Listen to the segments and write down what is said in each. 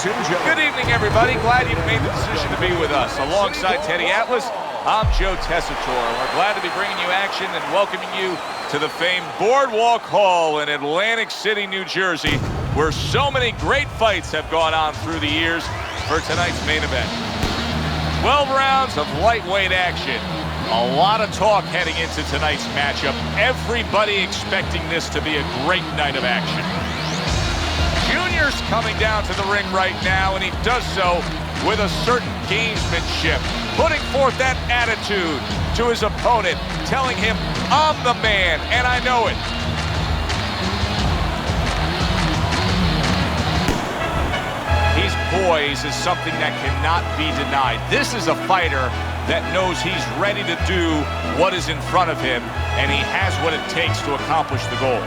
ladies and gentlemen. Good evening, everybody. Glad you've made the decision to be with us. Alongside Teddy Atlas, I'm Joe Tessitore. We're glad to be bringing you action and welcoming you to the famed Boardwalk Hall in Atlantic City, New Jersey, where so many great fights have gone on through the years for tonight's main event. 12 rounds of lightweight action. A lot of talk heading into tonight's matchup. Everybody expecting this to be a great night of action. Junior's coming down to the ring right now, and he does so with a certain gamesmanship, putting forth that attitude to his opponent, telling him, I'm the man, and I know it. He's poised is something that cannot be denied. This is a fighter that knows he's ready to do what is in front of him, and he has what it takes to accomplish the goal.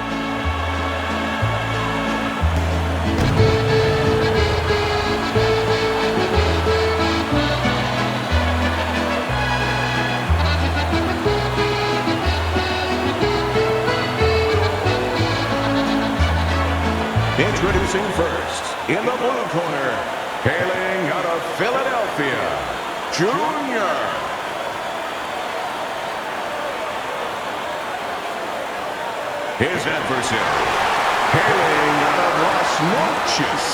Introducing first, in the blue corner, hailing out of Philadelphia, Junior. His adversary, hailing out of Las Noches,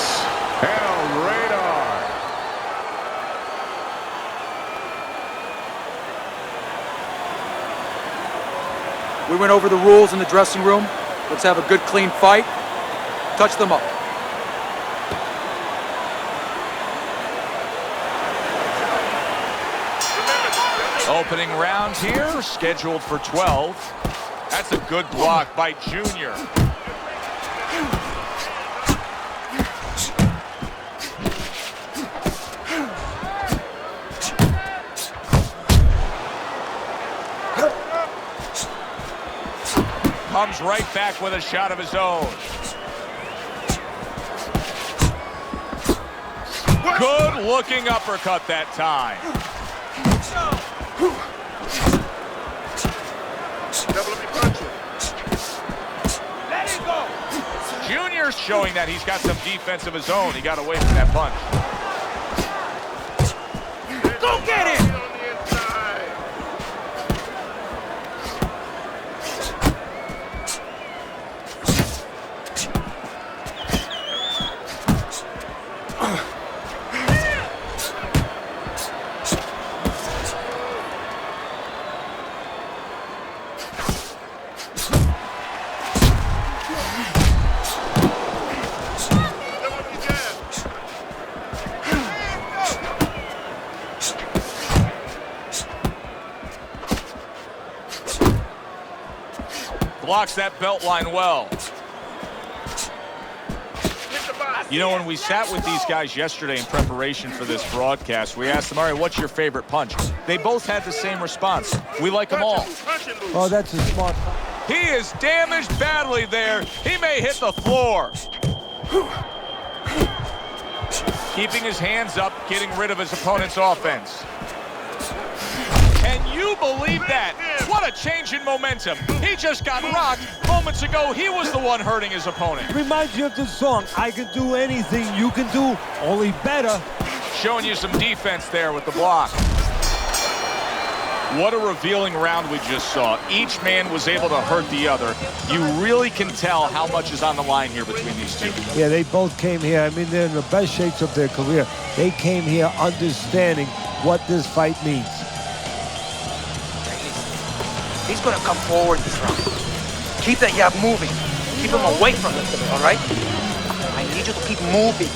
El Radar. We went over the rules in the dressing room. Let's have a good, clean fight. Touch them up. Opening round here, scheduled for 12. That's a good block by Junior. Comes right back with a shot of his own. Good looking uppercut that time. Junior's showing that he's got some defense of his own. He got away from that punch. Go get him! Blocks that belt line well. You know, when we sat with these guys yesterday in preparation for this broadcast, we asked them, all right, what's your favorite punch? They both had the same response. We like them all. Oh, that's a smart. He is damaged badly there. He may hit the floor. Keeping his hands up, getting rid of his opponent's offense. Can you believe that? What a change in momentum. He just got rocked. Moments ago, he was the one hurting his opponent. Reminds you of the song, I can do anything you can do, only better. Showing you some defense there with the block. What a revealing round we just saw. Each man was able to hurt the other. You really can tell how much is on the line here between these two. Yeah, they both came here. I mean, they're in the best shapes of their career. They came here understanding what this fight means. He's gonna come forward this round. Keep that jab moving. Keep him away from it, all right? I need you to keep moving.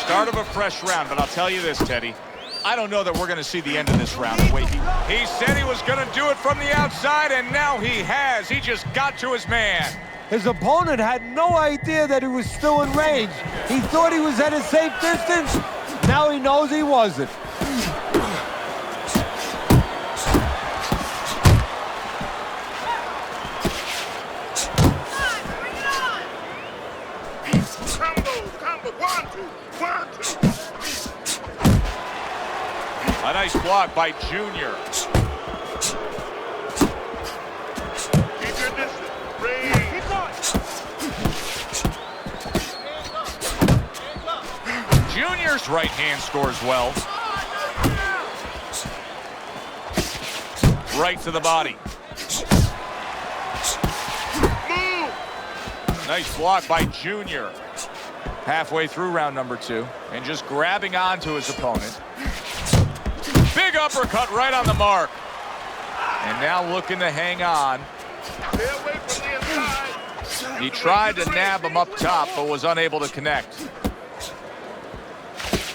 Start of a fresh round, but I'll tell you this, Teddy. I don't know that we're going to see the end of this round. The way he said he was going to do it from the outside, and now he has. He just got to his man. His opponent had no idea that he was still in range. He thought he was at a safe distance. Now he knows he wasn't. A nice block by Junior. Keep your distance. Breathe. Keep going. Junior's right hand scores well. Right to the body. Nice block by Junior. Halfway through round number 2. And just grabbing onto his opponent. Big uppercut right on the mark. And now looking to hang on. Stay away from the inside. He tried to nab him up top, but was unable to connect.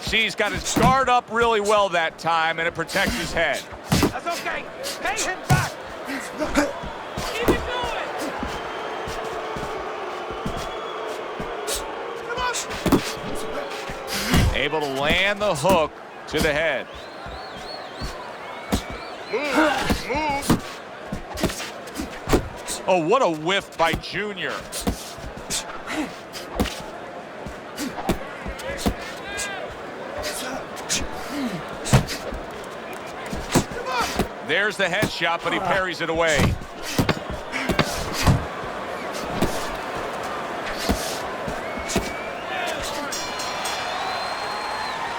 See, he's got his guard up really well that time, and it protects his head. That's okay. Pay him back. Keep it going. Come on. Able to land the hook to the head. Move. Oh, what a whiff by Junior. There's the headshot, but he parries it away.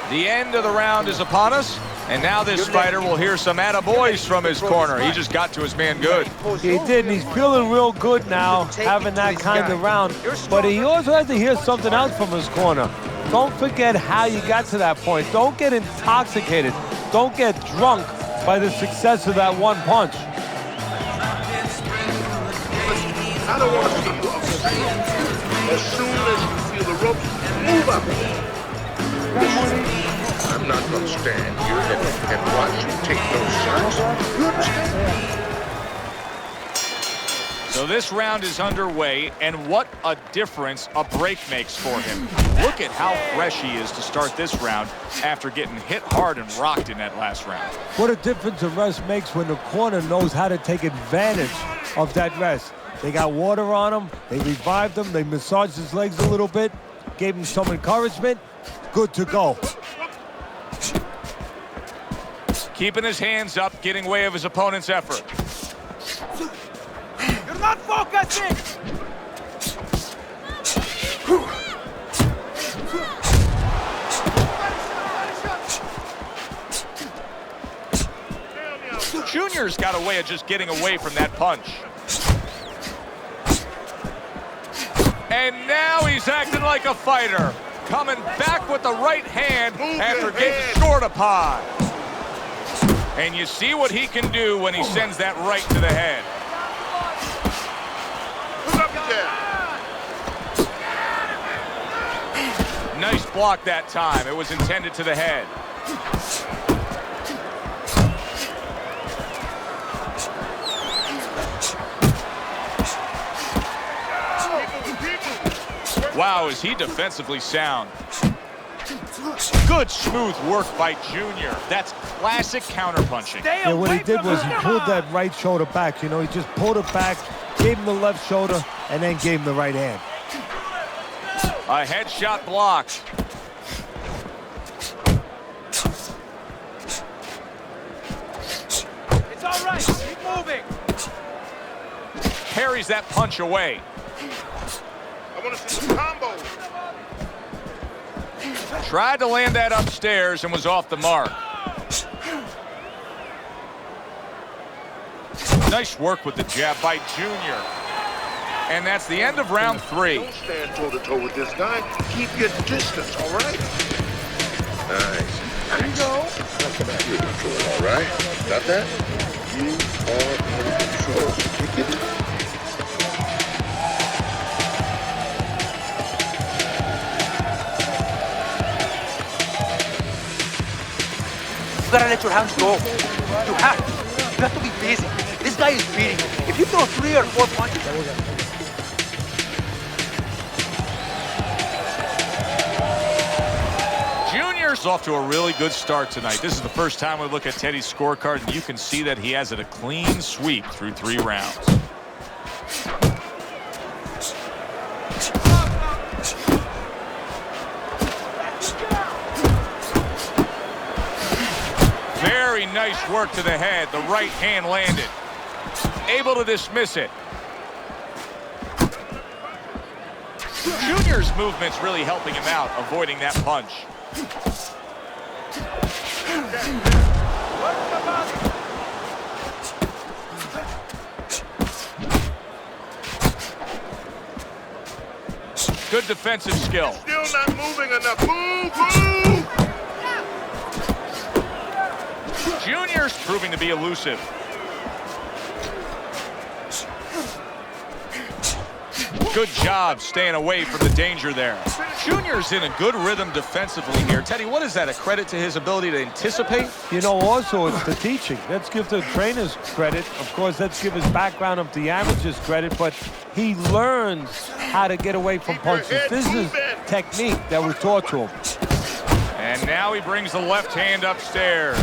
The end of the round is upon us, and now this fighter will hear some attaboys from his corner. He just got to his man good. He did, and he's feeling real good now, having that kind of round. But he also had to hear something else from his corner. Don't forget how you got to that point. Don't get intoxicated. Don't get drunk by the success of that one punch. I don't want to see you upset. As soon as you feel the ropes, move up. Listen, I'm not going to stand here and watch you take those shots. You understand? So this round is underway, and what a difference a break makes for him. Look at how fresh he is to start this round after getting hit hard and rocked in that last round. What a difference a rest makes when the corner knows how to take advantage of that rest. They got water on him, they revived him, they massaged his legs a little bit, gave him some encouragement. Good to go. Keeping his hands up, getting way of his opponent's effort. You're not focusing. Junior's got a way of just getting away from that punch. And now he's acting like a fighter. Coming back with the right hand after getting short upon. And you see what he can do when he sends that right to the head. Nice block that time. It was intended to the head. Wow, is he defensively sound. Good smooth work by Junior. That's classic counterpunching. Yeah, what he did was he pulled that right shoulder back. You know, he just pulled it back, gave him the left shoulder, and then gave him the right hand. A headshot blocked. It's all right. Keep moving. Parries that punch away. I want to see the combo. Tried to land that upstairs and was off the mark. Nice work with the jab by Junior. And that's the end of round 3. Don't stand toe-to-toe with this guy. Keep your distance, all right? Nice. There you go. You're in control, all right? Got that? You are in control. You get it? You gotta let your hands go. You have to. You have to be busy. This guy is beating you. If you throw 3 or 4 punches, Junior's off to a really good start tonight. This is the first time we look at Teddy's scorecard, and you can see that he has it a clean sweep through 3 rounds. Nice work to the head. The right hand landed. Able to dismiss it. Junior's movement's really helping him out, avoiding that punch. Good defensive skill. Still not moving enough. Move, move! Junior's proving to be elusive. Good job staying away from the danger there. Junior's in a good rhythm defensively here. Teddy, what is that, a credit to his ability to anticipate? You know, also it's the teaching. Let's give the trainers credit. Of course, let's give his background of the amateurs credit, but he learns how to get away from punches. This is technique that was taught to him. And now he brings the left hand upstairs.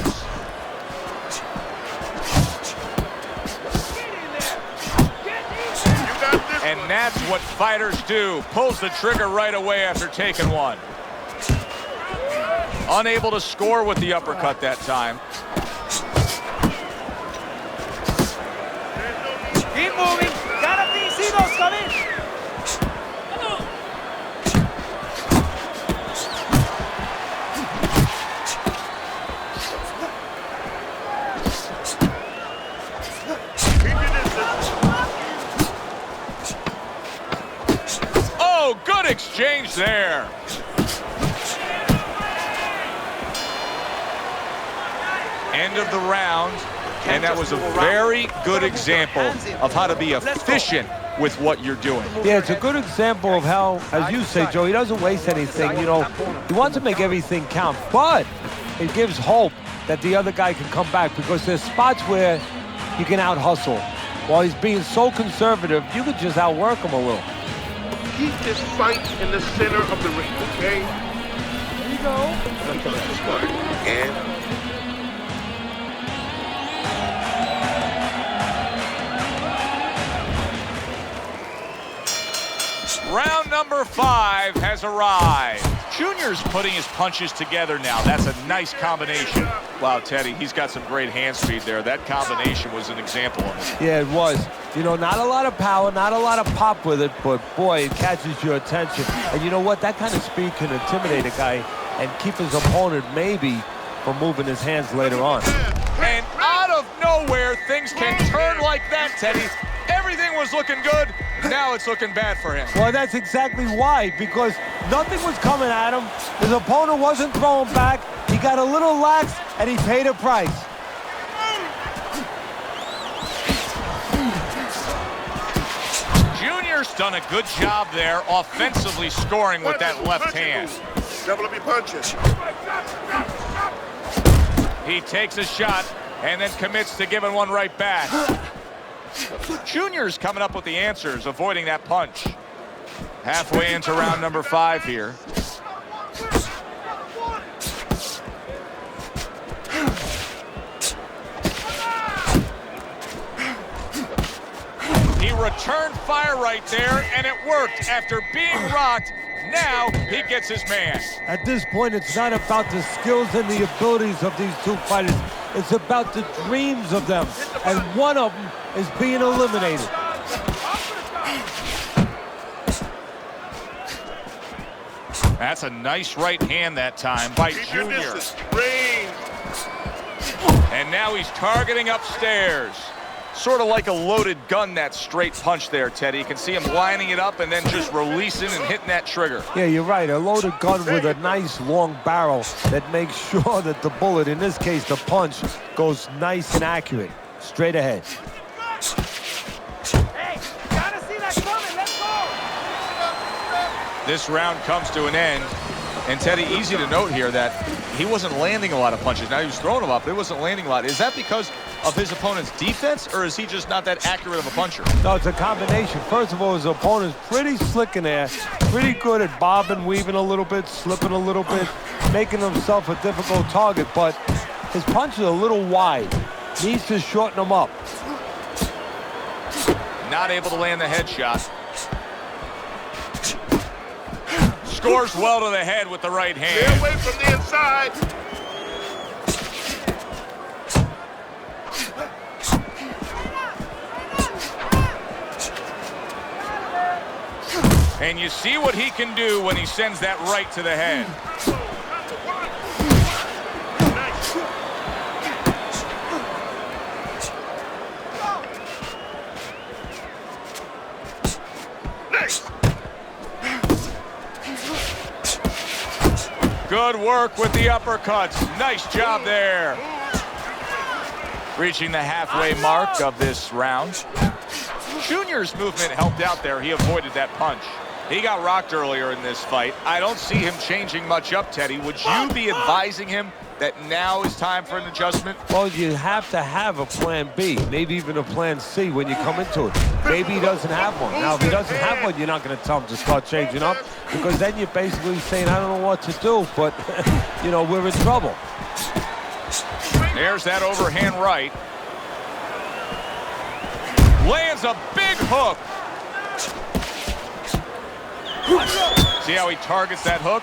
And that's what fighters do. Pulls the trigger right away after taking one. Unable to score with the uppercut that time. Keep moving. Gotta be, see those coming. Oh, good exchange there. End of the round, and that was a very good example of how to be efficient with what you're doing. Yeah, it's a good example of how, as you say, Joe, he doesn't waste anything. You know, he wants to make everything count, but it gives hope that the other guy can come back because there's spots where you can out-hustle. While he's being so conservative, you could just outwork him a little. Keep this fight in the center of the ring, okay? There you go. Smart. And Round number 5 has arrived. Junior's putting his punches together now. That's a nice combination. Wow, Teddy, he's got some great hand speed there. That combination was an example of it. Yeah, it was. You know, not a lot of power, not a lot of pop with it, but boy, it catches your attention. And you know what? That kind of speed can intimidate a guy and keep his opponent maybe from moving his hands later on. And out of nowhere, things can turn like that, Teddy. Everything was looking good. Now it's looking bad for him. Well, that's exactly why, because nothing was coming at him. His opponent wasn't throwing back. He got a little lax, and he paid a price. Junior's done a good job there, offensively scoring with that left hand. double up your punches. He takes a shot and then commits to giving one right back. Junior's coming up with the answers, avoiding that punch. Halfway into round number 5 here. He returned fire right there, and it worked. After being rocked, now he gets his man. At this point, it's not about the skills and the abilities of these two fighters. It's about the dreams of them, and one of them is being eliminated. That's a nice right hand that time by Junior. And now he's targeting upstairs. Sort of like a loaded gun, that straight punch there, Teddy. You can see him lining it up and then just releasing and hitting that trigger. Yeah, you're right. A loaded gun with a nice long barrel that makes sure that the bullet, in this case the punch, goes nice and accurate. Straight ahead. Hey, gotta see that coming. Let's go. This round comes to an end. And Teddy, easy to note here that he wasn't landing a lot of punches. Now he was throwing them up, but he wasn't landing a lot. Is that because of his opponent's defense, or is he just not that accurate of a puncher? No, it's a combination. First of all, his opponent's pretty slick in there, pretty good at bobbing, weaving a little bit, slipping a little bit, making himself a difficult target, but his punch is a little wide. Needs to shorten them up. Not able to land the headshot. Scores well to the head with the right hand. Stay away from the inside. And you see what he can do when he sends that right to the head. Good work with the uppercuts. Nice job there. Reaching the halfway mark of this round. Junior's movement helped out there. He avoided that punch. He got rocked earlier in this fight. I don't see him changing much up, Teddy. Would you be advising him that now is time for an adjustment? Well, you have to have a plan B, maybe even a plan C when you come into it. Maybe he doesn't have one. Now, if he doesn't have one, you're not going to tell him to start changing up, because then you're basically saying, I don't know what to do, but, you know, we're in trouble. There's that overhand right. Lands a big hook. See how he targets that hook?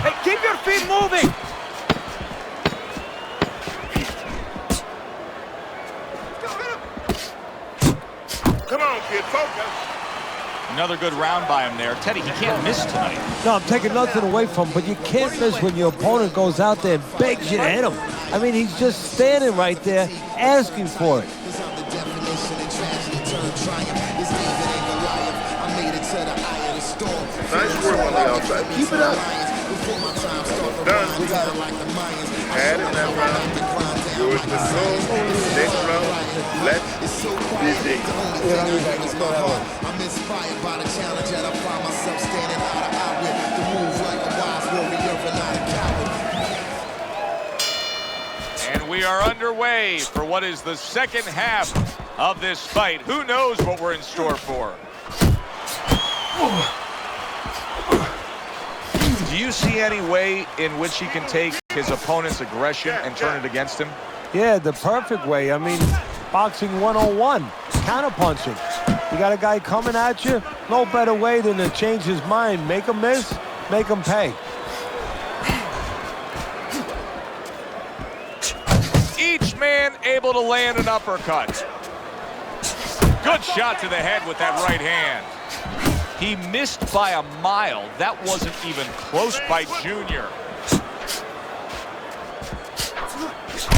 Hey, keep your feet moving. Come on, kid, focus. Another good round by him there. Teddy, he can't miss tonight. No, I'm taking nothing away from him, but you can't miss when your opponent goes out there and begs you to hit him. I mean, he's just standing right there asking for it. Nice work on the outside. Keep it up. Done. Add in that round. Yours to go. Next round. Let's busy. I'm inspired by the challenge that I find myself standing eye to eye with. The move like a wise warrior and not a coward. And we are underway for what is the second half of this fight. Who knows what we're in store for? Do you see any way in which he can take his opponent's aggression and turn it against him? Yeah, the perfect way. I mean, boxing 101, counterpunching. You got a guy coming at you, no better way than to change his mind. Make him miss, make him pay. Each man able to land an uppercut. Good shot to the head with that right hand. He missed by a mile. That wasn't even close by Junior.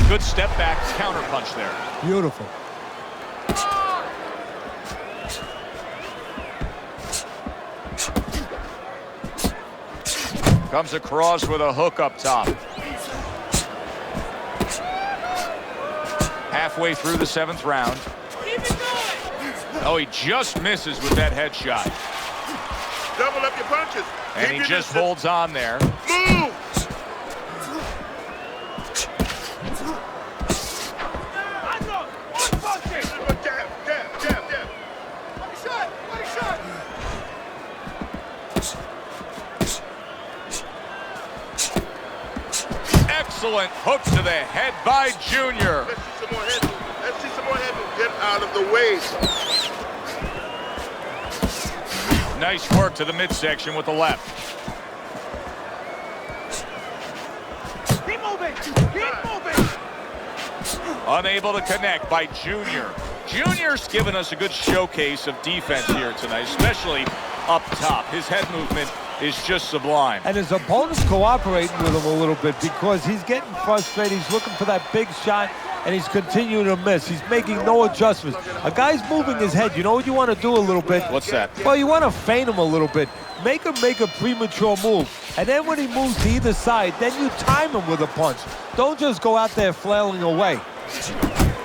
Good step back counter punch there. Beautiful. Comes across with a hook up top. Halfway through the 7th round. Oh, he just misses with that headshot. Double up your punches. And he just holds on there. Move. Excellent hook to the head by Junior. Let's see some more head move. Let's see some more head move. Get out of the way. Nice work to the midsection with the left. Keep moving. Keep moving. Unable to connect by Junior. Junior's given us a good showcase of defense here tonight, especially up top. His head movement is just sublime. And his opponent's cooperating with him a little bit because he's getting frustrated. He's looking for that big shot, and he's continuing to miss. He's making no adjustments. A guy's moving his head. You know what you want to do a little bit? What's that? Well, you want to feint him a little bit. Make him make a premature move. And then when he moves to either side, then you time him with a punch. Don't just go out there flailing away.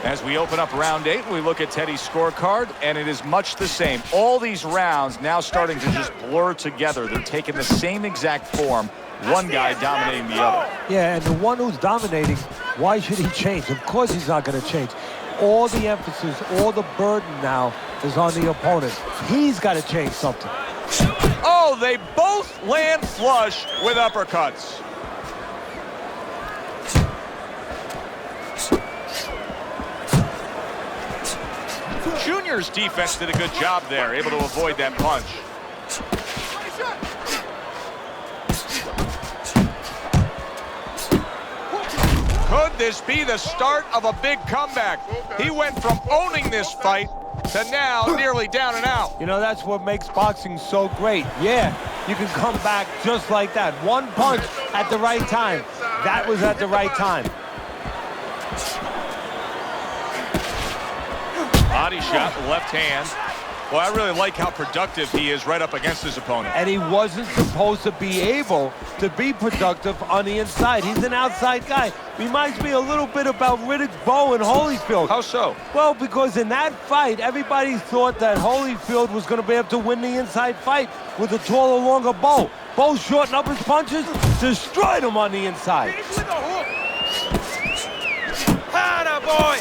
As we open up round 8, we look at Teddy's scorecard, and it is much the same. All these rounds now starting to just blur together. They're taking the same exact form, one guy dominating the other. Yeah, and the one who's dominating, why should he change? Of course he's not going to change. All the emphasis, all the burden now is on the opponent. He's got to change something. Oh, they both land flush with uppercuts. Junior's defense did a good job there, able to avoid that punch. Could this be the start of a big comeback? He went from owning this fight to now nearly down and out. You know, that's what makes boxing so great. Yeah, you can come back just like that. One punch at the right time. That was at the right time. Body shot, left hand. Well, I really like how productive he is right up against his opponent. And he wasn't supposed to be able to be productive on the inside. He's an outside guy. Reminds me a little bit about Riddick Bowe and Holyfield. How so? Well, because in that fight, everybody thought that Holyfield was going to be able to win the inside fight with a taller, longer Bowe. Bowe shortened up his punches, destroyed him on the inside. Boy!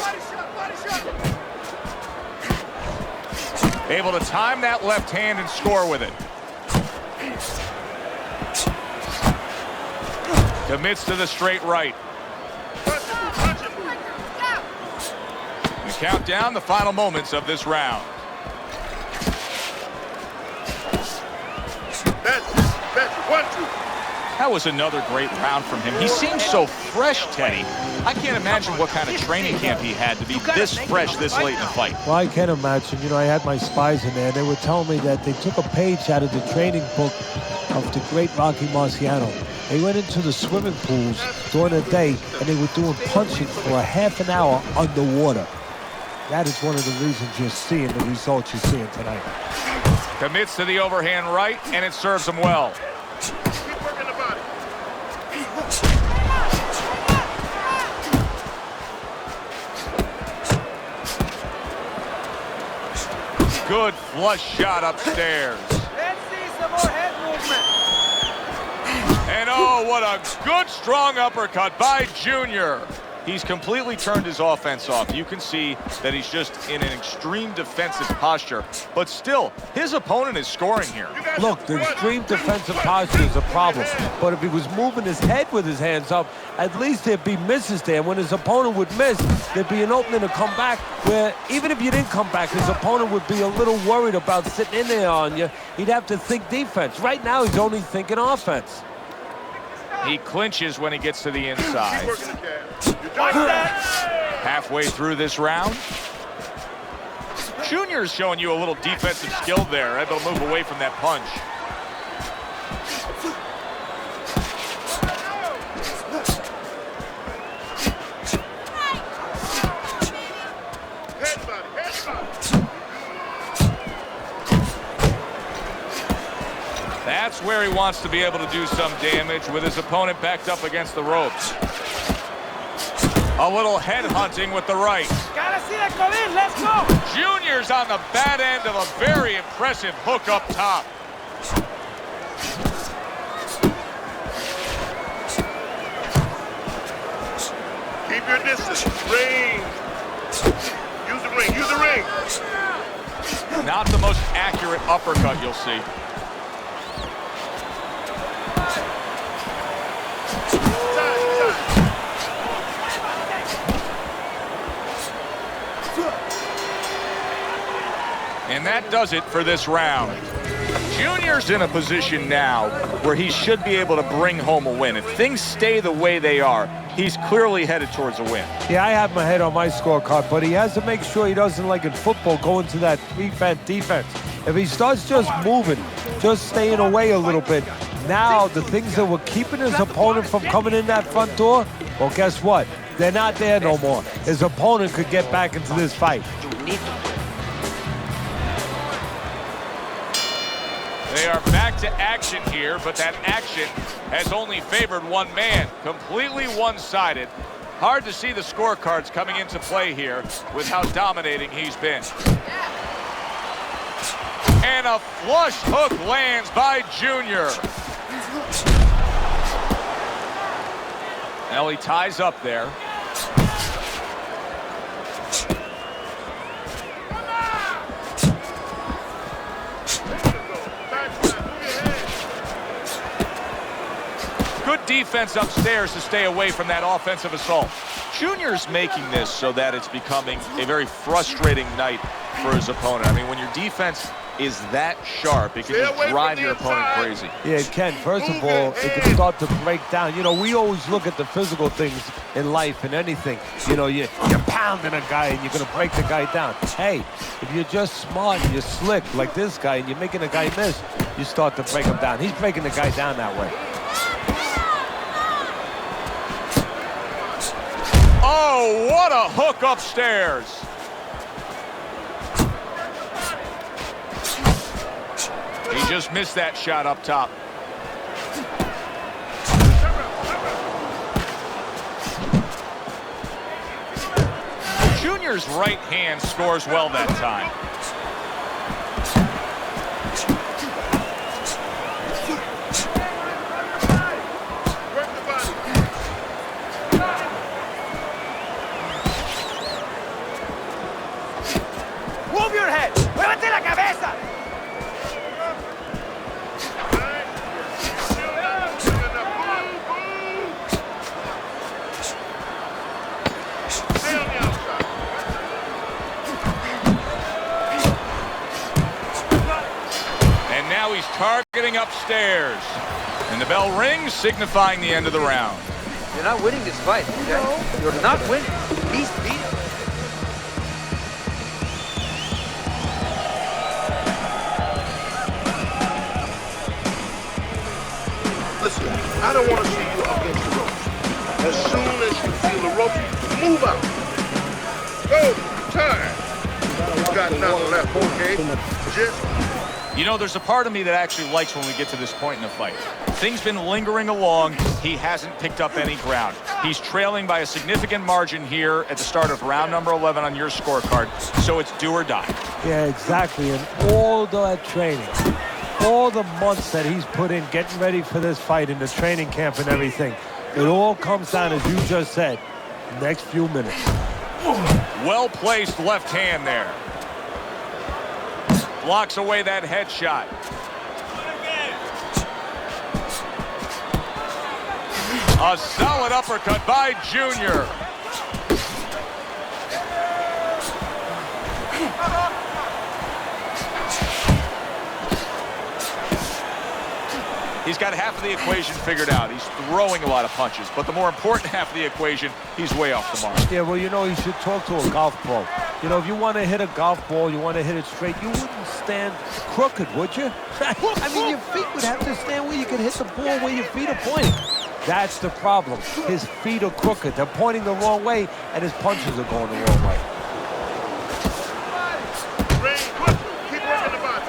Able to time that left hand and score with it. Commits to the straight right. We count down the final moments of this round. That's 1, 2. That was another great round from him. He seems so fresh, Teddy. I can't imagine what kind of training camp he had to be this fresh this late in the fight. Well, I can imagine. You know, I had my spies in there. They were telling me that they took a page out of the training book of the great Rocky Marciano. They went into the swimming pools during the day, and they were doing punching for a half an hour underwater. That is one of the reasons you're seeing the results you're seeing tonight. Commits to the overhand right, and it serves him well. Keep working the body. Good flush shot upstairs. Let's see some more head movement. And oh, what a good strong uppercut by Junior. He's completely turned his offense off. You can see that he's just in an extreme defensive posture. But still, his opponent is scoring here. Look, the extreme defensive posture is a problem. But if he was moving his head with his hands up, at least there'd be misses there. When his opponent would miss, there'd be an opening to come back where even if you didn't come back, his opponent would be a little worried about sitting in there on you. He'd have to think defense. Right now, he's only thinking offense. He clinches when he gets to the inside. Keep working the calf. You're doing that. Halfway through this round. Junior's showing you a little defensive skill there, able to move away from that punch. Head body, head body. That's where he wants to be able to do some damage with his opponent backed up against the ropes. A little head hunting with the right. Gotta see that come in. Let's go. Junior's on the bad end of a very impressive hook up top. Keep your distance. Range. Use the ring. Use the ring. Not the most accurate uppercut you'll see. And that does it for this round. Junior's in a position now where he should be able to bring home a win. If things stay the way they are, he's clearly headed towards a win. Yeah, I have my head on my scorecard, but he has to make sure he doesn't, like in football, go into that defense. If he starts just moving, just staying away a little bit, now the things that were keeping his opponent from coming in that front door, well, guess what? They're not there no more. His opponent could get back into this fight. They are back to action here, but that action has only favored one man. Completely one-sided. Hard to see the scorecards coming into play here with how dominating he's been. And a flush hook lands by Junior. Now he ties up there. Good defense upstairs to stay away from that offensive assault. Junior's making this so that it's becoming a very frustrating night for his opponent. I mean, when your defense is that sharp, it can just drive your opponent crazy. Yeah, it can. First of all, it can start to break down. You know, we always look at the physical things in life and anything. You know, you're pounding a guy and you're going to break the guy down. Hey, if you're just smart and you're slick like this guy and you're making a guy miss, you start to break him down. He's breaking the guy down that way. Oh, what a hook upstairs. He just missed that shot up top. Junior's right hand scores well that time. Move your head. Muévete la cabeza. Now he's targeting upstairs. And the bell rings, signifying the end of the round. You're not winning this fight, okay? You're not winning. He's beating. Listen, I don't want to see you against the ropes. As soon as you feel the ropes, move out. Go, time. You got nothing left, okay? Just... You know, there's a part of me that actually likes when we get to this point in the fight. Things been lingering along. He hasn't picked up any ground. He's trailing by a significant margin here at the start of round number 11 on your scorecard, so it's do or die. Yeah, exactly. And all that training, all the months that he's put in getting ready for this fight in the training camp and everything, it all comes down, as you just said, next few minutes. Well-placed left hand there. Blocks away that headshot. A solid uppercut by Junior. He's got half of the equation figured out. He's throwing a lot of punches, but the more important half of the equation, he's way off the mark. Yeah, well, you know, you should talk to a golf pro. You know, if you want to hit a golf ball, you want to hit it straight, you wouldn't stand crooked, would you? I mean, your feet would have to stand where you can hit the ball where your feet are pointing. That's the problem. His feet are crooked. They're pointing the wrong way, and his punches are going the wrong way. Keep working the body.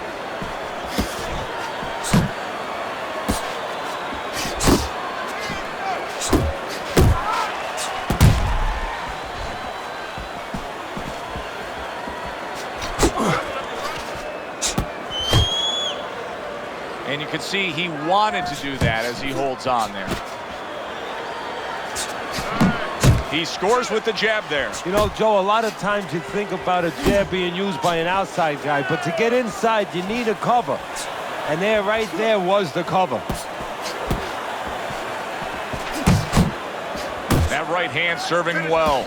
And you can see he wanted to do that as he holds on there. He scores with the jab there. You know, Joe, a lot of times you think about a jab being used by an outside guy, but to get inside, you need a cover. And there, right there, was the cover. That right hand serving well.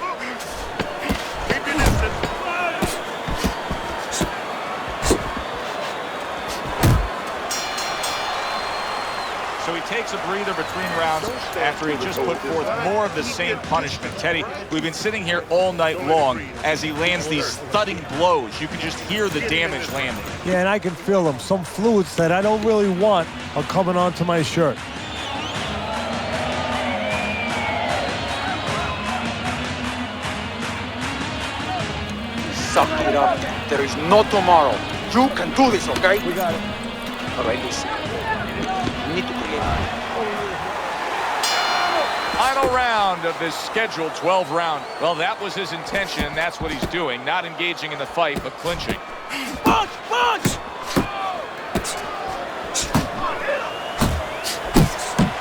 Keep your distance. So he takes a breather between rounds after he just put forth more of the same punishment. Teddy, we've been sitting here all night long as he lands these thudding blows. You can just hear the damage landing. Yeah, and I can feel them. Some fluids that I don't really want are coming onto my shirt. Suck it up. There is no tomorrow. You can do this, okay? We got it. All right, listen. You need to create. Final round of this scheduled 12 round. Well, that was his intention, and that's what he's doing. Not engaging in the fight, but clinching. Punch! Punch!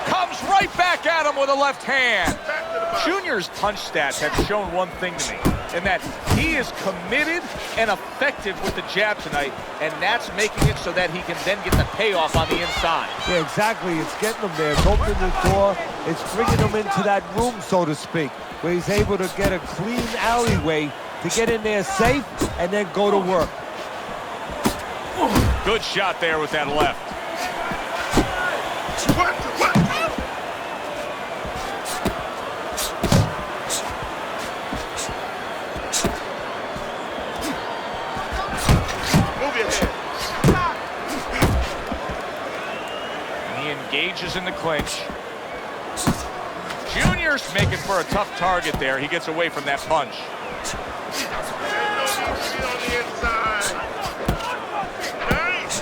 Comes right back at him with a left hand. Junior's punch stats have shown one thing to me, and that he is committed and effective with the jab tonight, and that's making it so that he can then get the payoff on the inside. Yeah, exactly. It's getting him there. It's opening the door. It's bringing him into that room, so to speak, where he's able to get a clean alleyway to get in there safe and then go to work. Good shot there with that left. Move your head. And he engages in the clinch. Junior's making for a tough target there. He gets away from that punch. There's no need to be on the inside. Nice.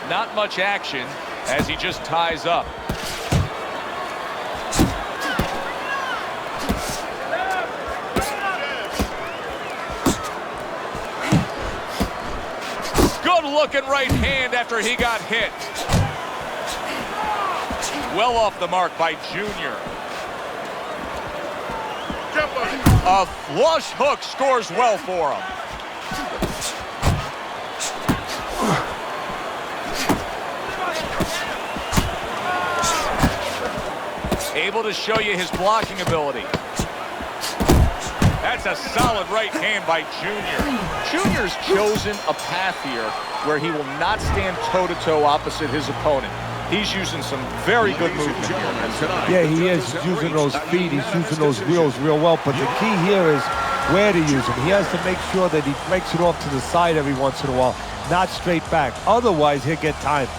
Not much action as he just ties up. Good looking right hand after he got hit. Well off the mark by Junior. Jump on it. A flush hook scores well for him. Able to show you his blocking ability. That's a solid right hand by Junior. Junior's chosen a path here where he will not stand toe-to-toe opposite his opponent. He's using some very good movement here. Yeah, he is using those feet. He's using those wheels real well. But the key here is where to use them. He has to make sure that he breaks it off to the side every once in a while, not straight back. Otherwise, he'll get timed.